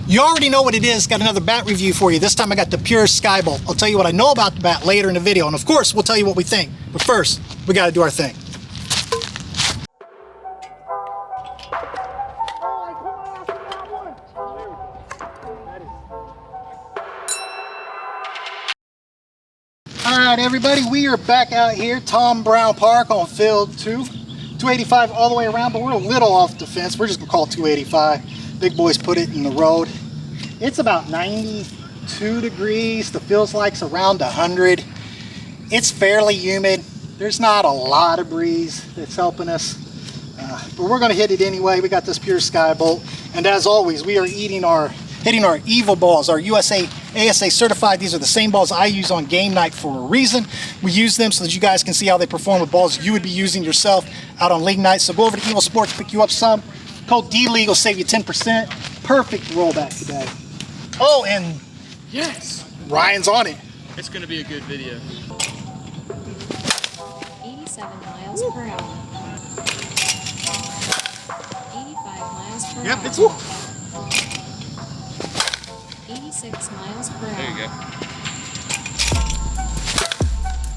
You already know what it is. Got another bat review for you. This time I got the Pure Skybolt. I'll tell you what I know about the bat later in the video, and of course we'll tell you what we think. But first, we got to do our thing. Alright everybody, we are back out here, Tom Brown Park on field 2. 285 all the way around, but we're a little off the fence. We're just going to call it 285. Big boys put it in the road. It's about 92 degrees. The feels like's around 100. It's fairly humid. There's not a lot of breeze that's helping us. But we're going to hit it anyway. We got this Pure Skybolt. And as always, we are hitting our evil balls, our USA ASA certified. These are the same balls I use on game night for a reason. We use them so that you guys can see how they perform with balls you would be using yourself out on league night. So go over to Evil Sports, pick you up some. Code DLeague will save you 10%. Perfect rollback today. Oh, and yes, Ryan's on it. It's going to be a good video. 87 miles per hour. 85 miles per hour. Yep, it's 86 miles per hour. There you go.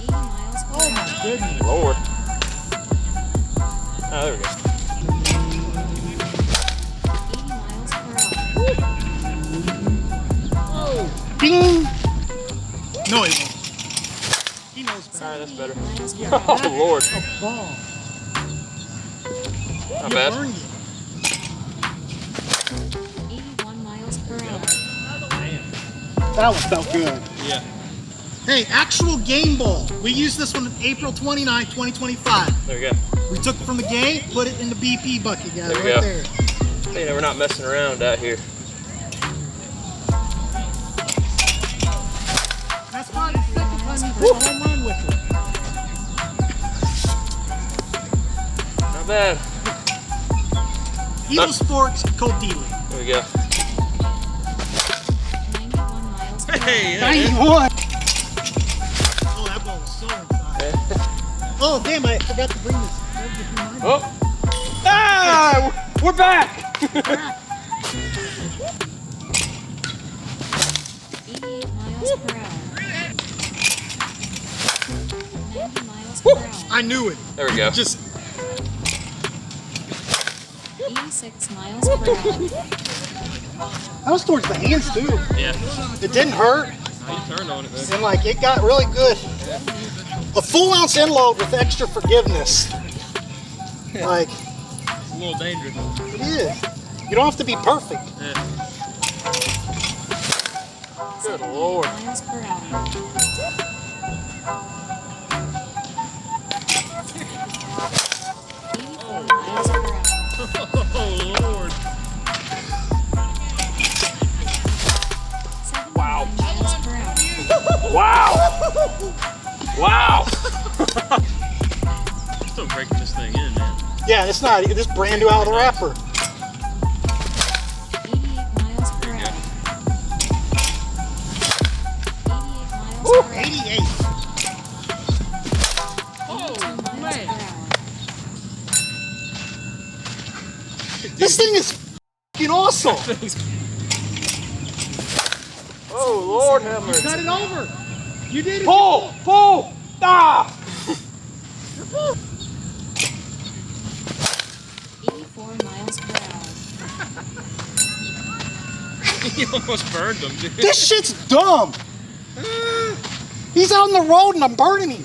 80 miles per hour. Oh my goodness. Lord. Oh, there we go. 80 miles per hour. Oh, ding! No, he won't. He knows better. Alright, that's better. Miles per Oh, hour. Lord. A ball. Not You bad. burned it. 81 miles per hour. That one felt good. Yeah. Hey, actual game ball. We used this one on April 29, 2025. There you go. We took it from the game, put it in the BP bucket, guys, There right we go. there. You know, we're not messing around out here. That's probably the second time you hit a home run with it. Not bad. Evil Sports, code DLeague. There we go. 91 miles per hour. Hey, 91. Oh, that ball was so inside. Oh, damn, I forgot to bring this. Oh! Ah! We're back! 88 miles per hour. 90 miles per hour. I knew it. There we go. Just 86 miles per hour. that was towards the hands too. Yeah. It didn't hurt, You turned on it, man. and like it got really good. A full ounce endload with extra forgiveness. Like It's a little dangerous. it is. You don't have to be perfect. Yeah. Good Lord. Miles per hour. 84 miles per hour. Oh, Lord. 79 Wow. miles per hour. Wow! Wow! Still breaking this thing in, man. Yeah, it's not. It's brand new out of the wrapper. 88 miles per hour. 88 miles Woo, per hour. 88. 82 miles per hour. This thing is f***ing awesome. Oh, Lord have mercy. Cut it over. You did it. Pull! Pull! Ah! 84 miles per hour. You almost burned them, dude. This shit's dumb. He's out on the road and I'm burning him.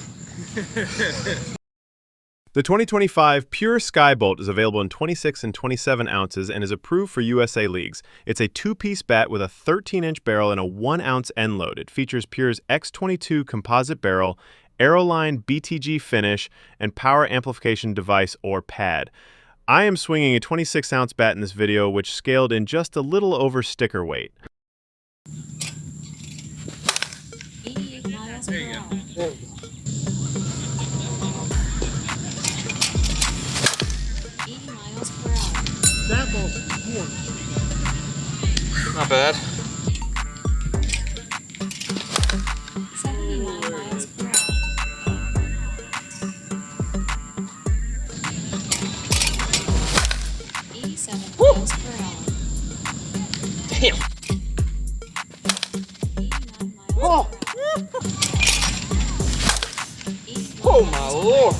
The 2025 Pure Skybolt is available in 26 and 27 ounces and is approved for USA leagues. It's a two-piece bat with a 13-inch barrel and a 1-ounce end load. It features Pure's X22 composite barrel, Aeroline BTG finish, and power amplification device or pad. I am swinging a 26-ounce bat in this video, which scaled in just a little over sticker weight. 88 miles per hour. 80 miles per hour. That ball's horrible. Not bad. 79 miles per hour. 87 miles per hour. Damn. Lord.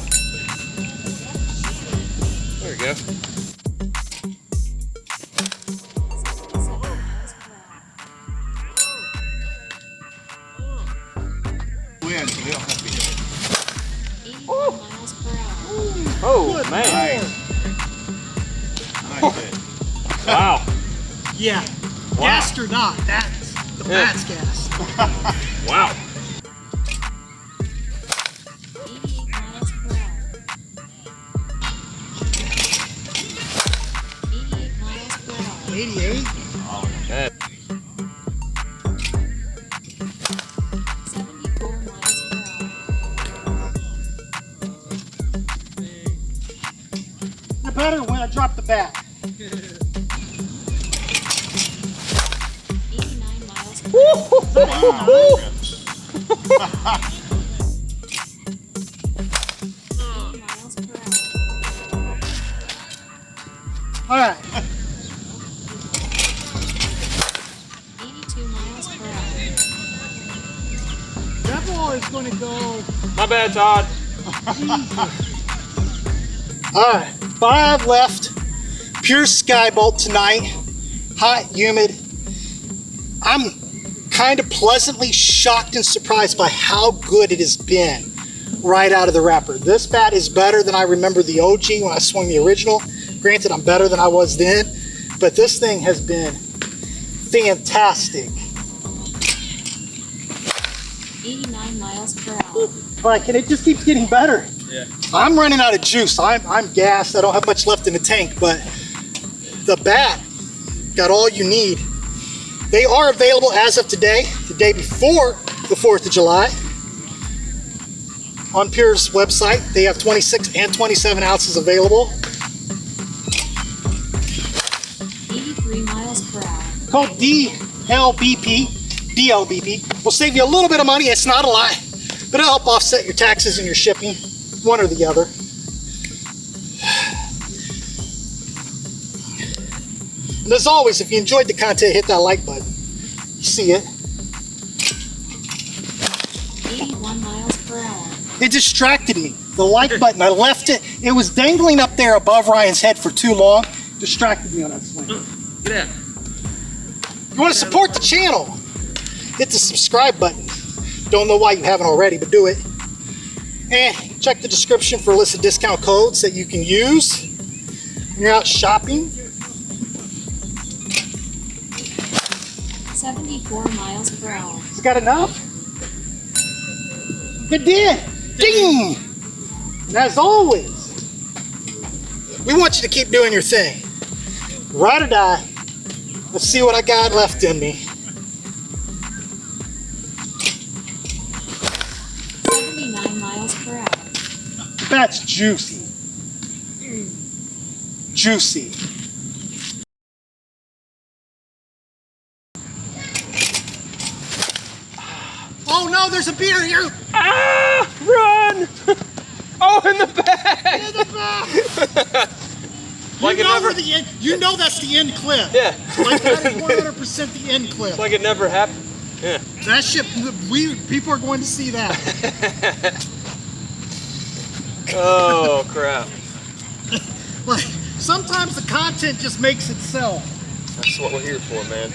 There we go. 77 miles per hour. Wind, so they don't have to be hit. 81 miles per hour. Oh, Good man. Nice hit. Wow. Yeah. Wow. Gassed or not, that's the bat's gas. Wow. 88 miles per hour. 88 miles per hour. 88. That. 74 miles per hour. You're better when I drop the bat. 89 miles per hour. Wow. 80 miles per hour. All right. 82 miles per hour. That ball is going to go. My bad, Todd. All right. 5 left. Pure Skybolt tonight. Hot, humid. I'm kind of pleasantly shocked and surprised by how good it has been right out of the wrapper. This bat is better than I remember the OG when I swung the original. Granted, I'm better than I was then, but this thing has been fantastic. 89 miles per hour. Like, and it just keeps getting better. Yeah. I'm running out of juice. I'm gassed. I don't have much left in the tank, but the bat got all you need. They are available as of today, the day before the 4th of July. On Pure's website, they have 26 and 27 ounces available. 83 miles per hour. Called DLBP. DLBP will save you a little bit of money. It's not a lot, but it'll help offset your taxes and your shipping, one or the other. And as always, if you enjoyed the content, hit that like button. You see it. 81 miles per hour. It distracted me. The like button, I left it. It was dangling up there above Ryan's head for too long. Distracted me on that swing. Get out. You want to support the channel? Hit the subscribe button. Don't know why you haven't already, but do it. And check the description for a list of discount codes that you can use when you're out shopping. 74 miles per hour. Has it got enough? It did. Ding! And as always, we want you to keep doing your thing. Ride or die. Let's see what I got left in me. 79 miles per hour. That's juicy. Juicy. Oh no, there's a beer here. Ah! Run! Oh, in the back! In the back. Like you it know never. where the end, you know that's the end clip. Yeah. Like that is 100% the end clip. Like it never happened. Yeah. That shit, people are going to see that. Oh crap! Like, sometimes the content just makes itself. That's what we're here for, man.